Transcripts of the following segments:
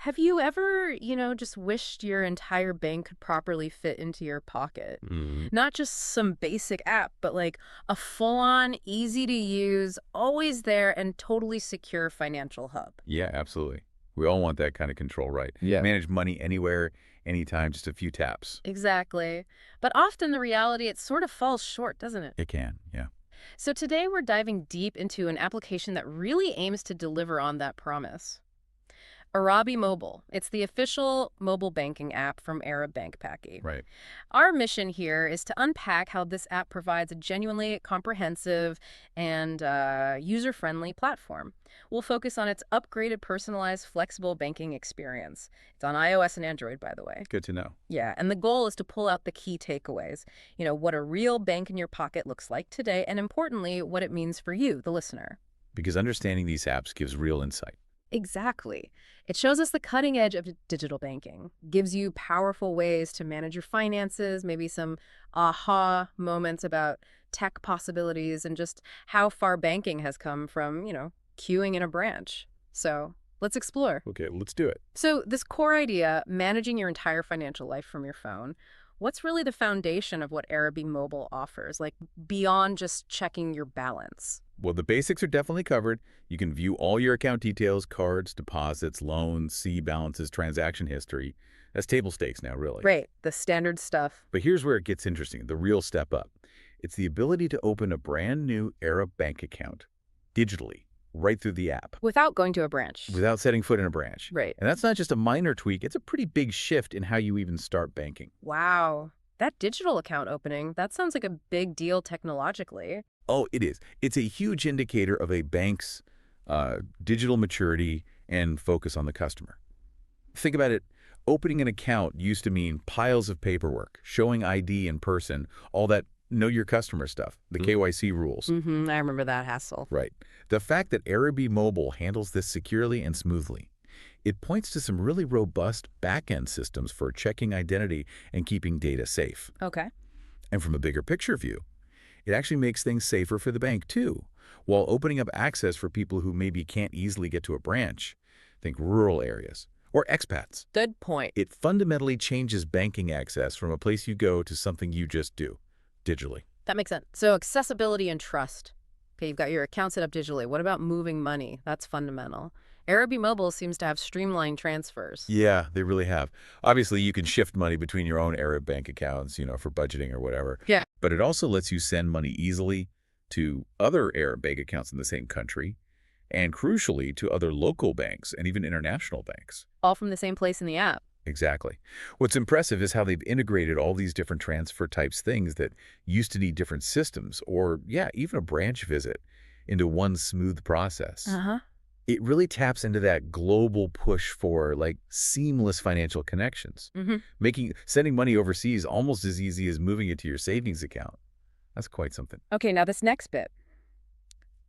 Have you ever, just wished your entire bank could properly fit into your pocket? Mhm. Not just some basic app, but like a full-on, easy-to-use, always there, and totally secure financial hub. Yeah, absolutely. We all want that kind of control, right? Yeah. Manage money anywhere, anytime, just a few taps. Exactly. But often the reality, it sort of falls short, doesn't it? It can, yeah. So today we're diving deep into an application that really aims to deliver on that promise. Arabi-Mobile. It's the official mobile banking app from Arab Bank Paki. Right. Our mission here is to unpack how this app provides a genuinely comprehensive and user-friendly platform. We'll focus on its upgraded, personalized, flexible banking experience. It's on iOS and Android, by the way. Good to know. Yeah, and the goal is to pull out the key takeaways. What a real bank in your pocket looks like today, and importantly, what it means for you, the listener. Because understanding these apps gives real insight. Exactly. It shows us the cutting edge of digital banking, gives you powerful ways to manage your finances, maybe some aha moments about tech possibilities and just how far banking has come from, queuing in a branch. So let's explore. Okay, let's do it. So this core idea, managing your entire financial life from your phone, what's really the foundation of what Arabi-Mobile offers, like beyond just checking your balance? Well, the basics are definitely covered. You can view all your account details, cards, deposits, loans, see balances, transaction history. That's table stakes now, really. Right, the standard stuff. But here's where it gets interesting, the real step up. It's the ability to open a brand new Arab bank account digitally, right through the app, Without going to a branch. without setting foot in a branch. Right. And that's not just a minor tweak, it's a pretty big shift in how you even start banking. Wow. That digital account opening, that sounds like a big deal technologically. Oh, it is. It's a huge indicator of a bank's digital maturity and focus on the customer. Think about it. Opening an account used to mean piles of paperwork, showing ID in person, all that know your customer stuff, the KYC rules. I remember that hassle. Right. The fact that Arabi-Mobile handles this securely and smoothly, it points to some really robust back-end systems for checking identity and keeping data safe. Okay. And from a bigger picture view, it actually makes things safer for the bank too, while opening up access for people who maybe can't easily get to a branch. Think rural areas or expats. Good point. It fundamentally changes banking access from a place you go to something you just do, digitally. That makes sense. So accessibility and trust. Okay, you've got your account set up digitally. What about moving money? That's fundamental. Arabi-Mobile seems to have streamlined transfers. Yeah, they really have. Obviously, you can shift money between your own Arab bank accounts, for budgeting or whatever. Yeah. But it also lets you send money easily to other Arab bank accounts in the same country, and crucially, to other local banks and even international banks. All from the same place in the app. Exactly. What's impressive is how they've integrated all these different transfer types things that used to need different systems or, yeah, even a branch visit into one smooth process. Uh-huh. It really taps into that global push for seamless financial connections, sending money overseas almost as easy as moving it to your savings account. That's quite something. Okay, now this next bit.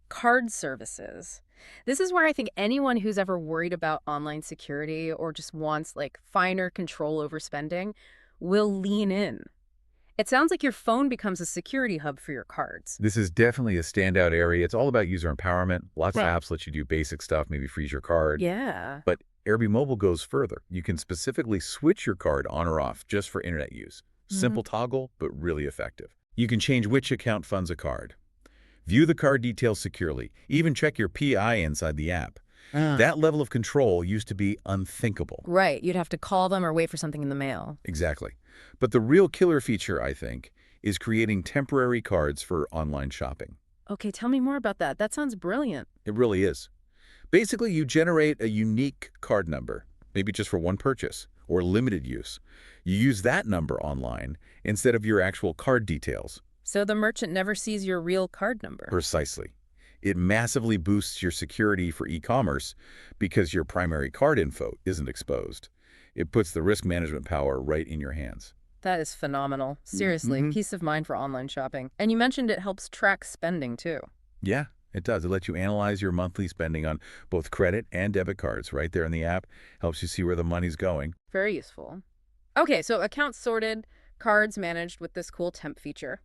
Card services. This is where I think anyone who's ever worried about online security or just wants finer control over spending will lean in. It sounds like your phone becomes a security hub for your cards. This is definitely a standout area. It's all about user empowerment. Lots Right. of apps let you do basic stuff, maybe freeze your card. Yeah. But Arabi-Mobile goes further. You can specifically switch your card on or off just for internet use. Simple toggle, but really effective. You can change which account funds a card. View the card details securely. Even check your PI inside the app. That level of control used to be unthinkable. Right. You'd have to call them or wait for something in the mail. Exactly. But the real killer feature, I think, is creating temporary cards for online shopping. Okay, tell me more about that. That sounds brilliant. It really is. Basically, you generate a unique card number, maybe just for one purchase or limited use. You use that number online instead of your actual card details. So the merchant never sees your real card number. Precisely. It massively boosts your security for e-commerce because your primary card info isn't exposed. It puts the risk management power right in your hands. That is phenomenal. Seriously, peace of mind for online shopping. And you mentioned it helps track spending, too. Yeah, it does. It lets you analyze your monthly spending on both credit and debit cards right there in the app. Helps you see where the money's going. Very useful. Okay, so accounts sorted, cards managed with this cool temp feature.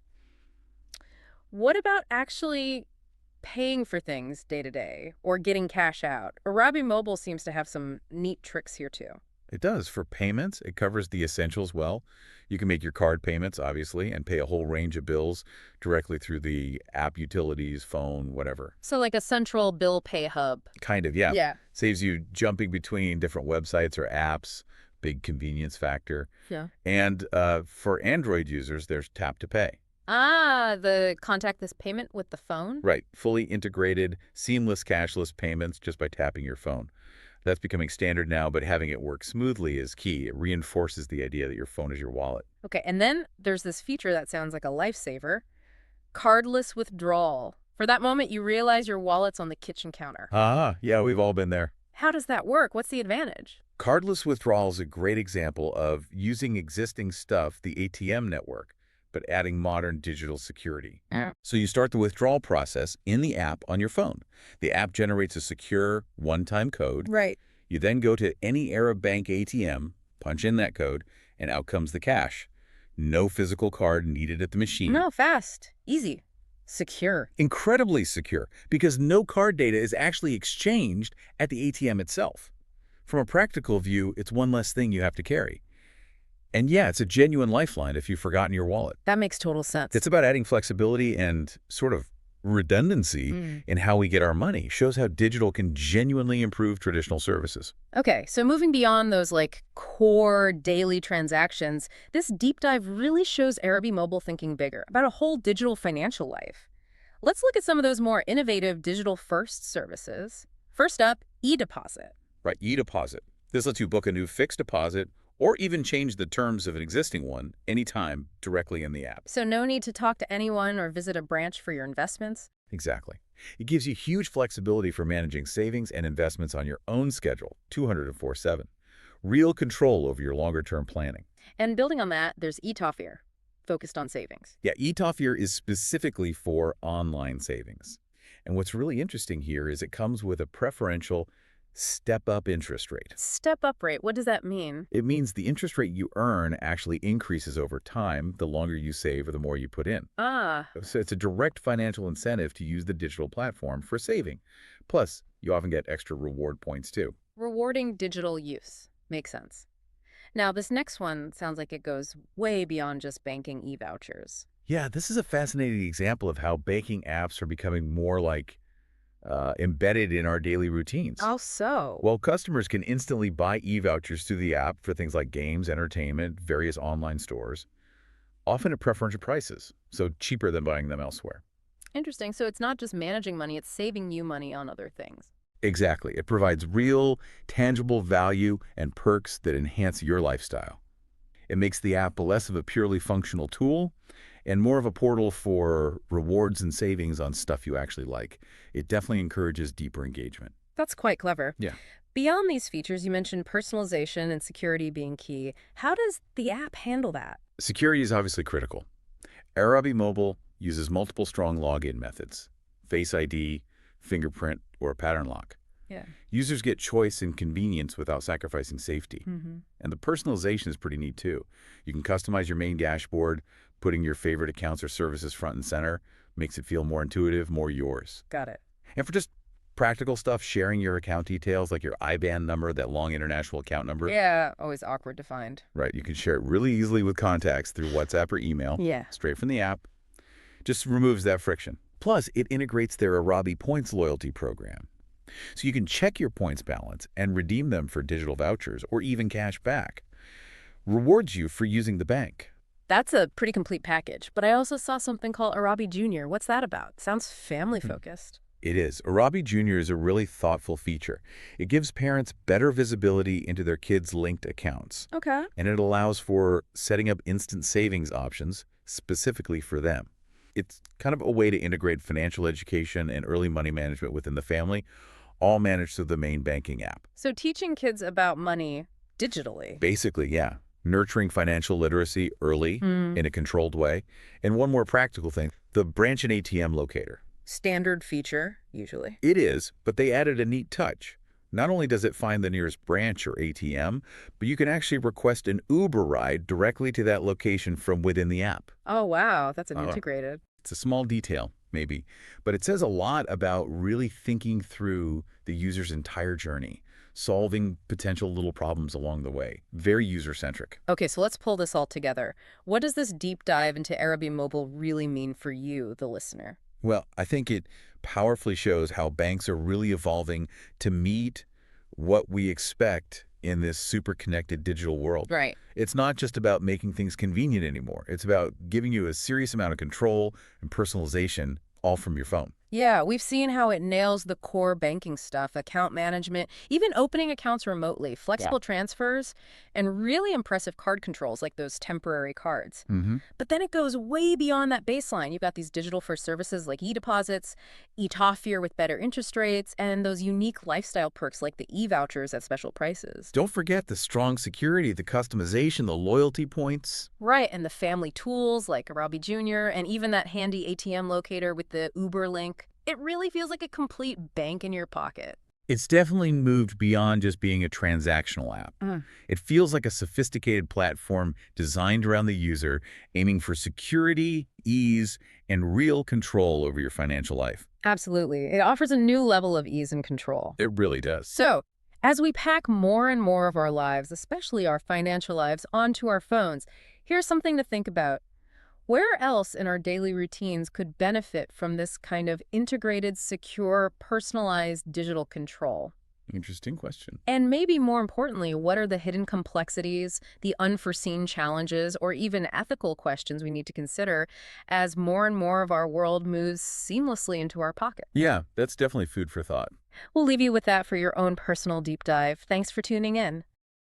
What about actually paying for things day to day or getting cash out, Arabi-Mobile seems to have some neat tricks here too. It does. For payments, it covers the essentials well. You can make your card payments, obviously, and pay a whole range of bills directly through the app, utilities, phone, whatever. So like a central bill pay hub. Kind of, yeah. Yeah. Saves you jumping between different websites or apps, big convenience factor. Yeah. And for Android users, there's Tap to Pay. Ah, the contactless payment with the phone? Right. Fully integrated, seamless cashless payments just by tapping your phone. That's becoming standard now, but having it work smoothly is key. It reinforces the idea that your phone is your wallet. Okay, and then there's this feature that sounds like a lifesaver, cardless withdrawal. For that moment, you realize your wallet's on the kitchen counter. Ah, yeah, we've all been there. How does that work? What's the advantage? Cardless withdrawal is a great example of using existing stuff, the ATM network, but adding modern digital security. Yeah. So you start the withdrawal process in the app on your phone. The app generates a secure one-time code. Right. You then go to any Arab bank ATM, punch in that code, and out comes the cash. No physical card needed at the machine. No, fast, easy, secure. Incredibly secure, because no card data is actually exchanged at the ATM itself. From a practical view, it's one less thing you have to carry. And yeah, it's a genuine lifeline if you've forgotten your wallet. That makes total sense. It's about adding flexibility and sort of redundancy in how we get our money. Shows how digital can genuinely improve traditional services. Okay, so moving beyond those like core daily transactions, this deep dive really shows Arabi-Mobile thinking bigger about a whole digital financial life. Let's look at some of those more innovative digital-first services. First up, e-deposit. Right, e-deposit. This lets you book a new fixed deposit or even change the terms of an existing one anytime directly in the app. So no need to talk to anyone or visit a branch for your investments? Exactly. It gives you huge flexibility for managing savings and investments on your own schedule, 204/7. Real control over your longer-term planning. And building on that, there's eTofir, focused on savings. Yeah, eTofir is specifically for online savings. And what's really interesting here is it comes with a preferential step-up interest rate. Step-up rate, what does that mean? It means the interest rate you earn actually increases over time the longer you save or the more you put in. Ah, So it's a direct financial incentive to use the digital platform for saving. Plus, you often get extra reward points too. rewarding digital use. Makes sense. Now, this next one sounds like it goes way beyond just banking e-vouchers. Yeah, this is a fascinating example of how banking apps are becoming more like embedded in our daily routines. How so? Well, customers can instantly buy e-vouchers through the app for things like games, entertainment, various online stores, often at preferential prices, so cheaper than buying them elsewhere. Interesting. So it's not just managing money, it's saving you money on other things. Exactly. It provides real, tangible value and perks that enhance your lifestyle. It makes the app less of a purely functional tool and more of a portal for rewards and savings on stuff you actually like. It definitely encourages deeper engagement. That's quite clever. Yeah. Beyond these features, you mentioned personalization and security being key. How does the app handle that? Security is obviously critical. Arabi-Mobile uses multiple strong login methods: Face ID, fingerprint, or pattern lock. Yeah. Users get choice and convenience without sacrificing safety. And the personalization is pretty neat too. You can customize your main dashboard, putting your favorite accounts or services front and center, makes it feel more intuitive, more yours. Got it. And for just practical stuff, sharing your account details like your IBAN number, that long international account number. Yeah, always awkward to find. Right, you can share it really easily with contacts through WhatsApp or email. Yeah. Straight from the app. Just removes that friction. Plus, it integrates their Arabi Points loyalty program. So you can check your points balance and redeem them for digital vouchers or even cash back. Rewards you for using the bank. That's a pretty complete package. But I also saw something called Arabi Junior. What's that about? Sounds family-focused. It is. Arabi Junior is a really thoughtful feature. It gives parents better visibility into their kids' linked accounts. Okay. And it allows for setting up instant savings options specifically for them. It's kind of a way to integrate financial education and early money management within the family, all managed through the main banking app. So teaching kids about money digitally. Basically, yeah. Nurturing financial literacy early in a controlled way. And one more practical thing, the branch and ATM locator. Standard feature, usually. It is, but they added a neat touch. Not only does it find the nearest branch or ATM, but you can actually request an Uber ride directly to that location from within the app. Oh, wow. That's an integrated. It's a small detail, maybe. But it says a lot about really thinking through the user's entire journey, solving potential little problems along the way. Very user-centric. Okay, so let's pull this all together. What does this deep dive into Arabi-Mobile really mean for you, the listener? Well, I think it powerfully shows how banks are really evolving to meet what we expect in this super connected digital world. Right. It's not just about making things convenient anymore. It's about giving you a serious amount of control and personalization all from your phone. Yeah, we've seen how it nails the core banking stuff, account management, even opening accounts remotely, Yeah. flexible transfers, and really impressive card controls like those temporary cards. Mm-hmm. But then it goes way beyond that baseline. You've got these digital-first services like e-deposits, e-toffier with better interest rates, and those unique lifestyle perks like the e-vouchers at special prices. Don't forget the strong security, the customization, the loyalty points. Right, and the family tools like Arabi Jr., and even that handy ATM locator with the Uber link. It really feels like a complete bank in your pocket. It's definitely moved beyond just being a transactional app. It feels like a sophisticated platform designed around the user, aiming for security, ease, and real control over your financial life. Absolutely. It offers a new level of ease and control. It really does. So, as we pack more and more of our lives, especially our financial lives, onto our phones, here's something to think about. Where else in our daily routines could benefit from this kind of integrated, secure, personalized digital control? Interesting question. And maybe more importantly, what are the hidden complexities, the unforeseen challenges, or even ethical questions we need to consider as more and more of our world moves seamlessly into our pocket? Yeah, that's definitely food for thought. We'll leave you with that for your own personal deep dive. Thanks for tuning in.